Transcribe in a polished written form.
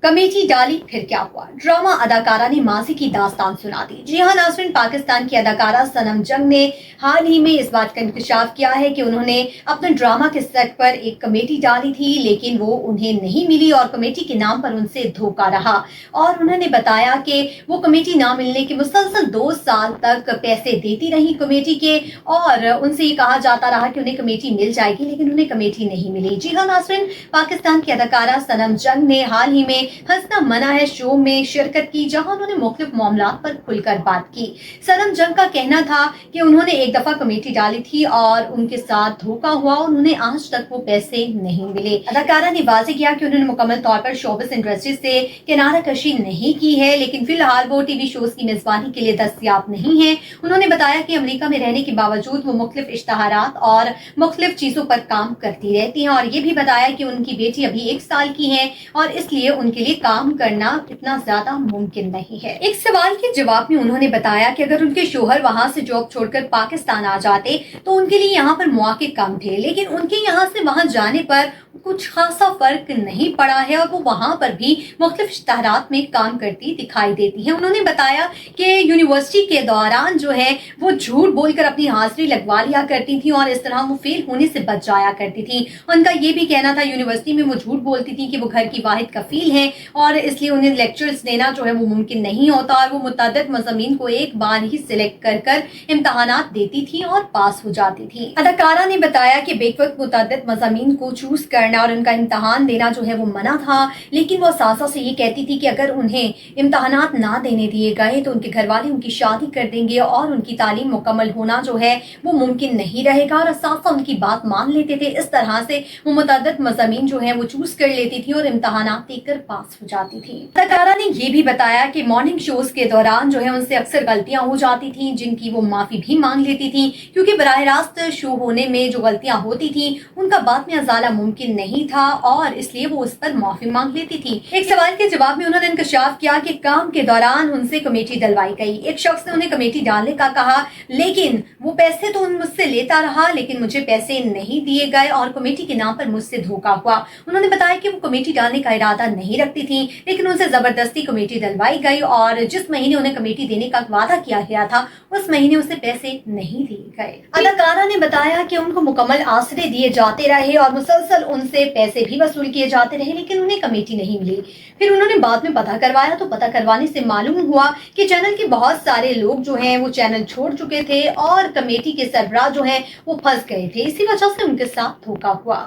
Committee डाली फिर क्या हुआ। ड्रामा अदाकारा ने माजी की दास्तान सुना दी। जी हां नाज़रीन, पाकिस्तान की अदाकारा सनम जंग ने हाल ही में इस बात का इंकशाफ किया है कि उन्होंने अपने ड्रामा के सेट पर एक कमेटी डाली थी, लेकिन वो उन्हें नहीं मिली और कमेटी के नाम पर उनसे धोखा रहा। और उन्होंने बताया कि वो कमेटी ना मिलने के मुसलसल 2 साल तक पैसे देती रही कमेटी के, और उनसे ये कहा जाता रहा कि उन्हें कमेटी मिल जाएगी, लेकिन उन्हें कमेटी नहीं मिली। जी हाँ नाज़रीन, पाकिस्तान की अदाकारा सनम जंग ने हाल ही में हंसना मना है शो में शिरकत की, जहां उन्होंने मुख्तलिफ मामलात पर खुलकर बात की। सनम जंग का कहना था कि उन्होंने एक दफा कमेटी डाली थी और उनके साथ धोखा हुआ और उन्हें आज तक वो पैसे नहीं मिले। अदाकारा ने वाज़ेह किया कि उन्होंने मुकम्मल तौर पर शोबिस इंडस्ट्री से किनारा कशी नहीं की है, लेकिन फिलहाल वो टीवी शोज की मेजबानी के लिए दस्तयाब नहीं है। उन्होंने बताया कि अमेरिका में रहने के बावजूद वो मुख्तलिफ इश्तहारात और मुख्तलिफ चीजों पर काम करती रहती हैं, और ये भी बताया कि उनकी बेटी अभी 1 साल की है और इसलिए उनके लिए काम करना इतना ज्यादा मुमकिन नहीं है। एक सवाल के जवाब में उन्होंने बताया कि अगर उनके शोहर वहां से जॉब छोड़कर पाकिस्तान आ जाते तो उनके लिए यहाँ पर मौके कम थे, लेकिन उनके यहाँ से वहां जाने पर कुछ खासा फर्क नहीं पड़ा है और वो वहां पर भी मुख्तलिफ इश्तहारात में काम करती दिखाई देती है। उन्होंने बताया कि यूनिवर्सिटी के दौरान जो है वो झूठ बोलकर अपनी हाजिरी लगवा लिया करती थी और इस तरह वो फेल होने से बच जाया करती थी। उनका ये भी कहना था यूनिवर्सिटी में वो झूठ बोलती थी कि वो घर की वाहिद कफील है और इसलिए उन्हें लेक्चर्स देना जो है वो मुमकिन नहीं होता, और वो मुतअद्दिद मज़ामीन को एक बार ही सिलेक्ट कर कर इम्तहानात देती थी और पास हो जाती थी। अदाकारा ने बताया कि बेवक्त मुतअद्दिद मज़ामीन को चूज करना और उनका इम्तहान देना जो है वो मना था, लेकिन वो सासा से ये कहती थी कि अगर उन्हें इम्तहानात ना देने दिए गए तो उनके घर वाले उनकी शादी कर देंगे और उनकी तालीम मुकम्मल होना जो है वो मुमकिन नहीं रहेगा, और सासा उनकी बात मान लेते थे। इस तरह से वो मुतअद्दिद मज़ामीन जो है वो चूज कर लेती थी और इम्तहानात देकर पास हो जाती थी। अदाकारा ने ये भी बताया कि मॉर्निंग शोज के दौरान जो है उनसे अक्सर गलतियां हो जाती थी, जिनकी वो माफी भी मांग लेती थी, क्योंकि बराह रास्त शो होने में जो गलतियां होती थी उनका बाद में अजाला मुमकिन नहीं था और इसलिए वो उस पर माफी मांग लेती थी। एक सवाल के जवाब में उन्होंने इंकशाफ किया कि काम के दौरान उनसे कमेटी डलवाई गई। एक शख्स ने उन्हें कमेटी डालने का कहा, लेकिन वो पैसे तो मुझसे लेता रहा, लेकिन मुझे पैसे नहीं दिए गए और कमेटी के नाम पर मुझसे धोखा हुआ। उन्होंने बताया कि वो कमेटी डालने का इरादा नहीं रखती थी, लेकिन उनसे जबरदस्ती कमेटी डलवाई गई और जिस महीने उन्हें कमेटी देने का वादा किया गया था उस महीने उसे पैसे नहीं दिए गए। अदाकारा ने बताया कि उनको मुकम्मल आसरे दिए जाते रहे और मुसलसल उनसे पैसे भी वसूल किए जाते रहे, लेकिन उन्हें कमेटी नहीं मिली। फिर उन्होंने बाद में पता करवाया तो पता करवाने से मालूम हुआ कि चैनल के बहुत सारे लोग जो हैं वो चैनल छोड़ चुके थे और कमेटी के सरबराह जो हैं वो फंस गए थे। इसी वजह से उनके साथ धोखा हुआ।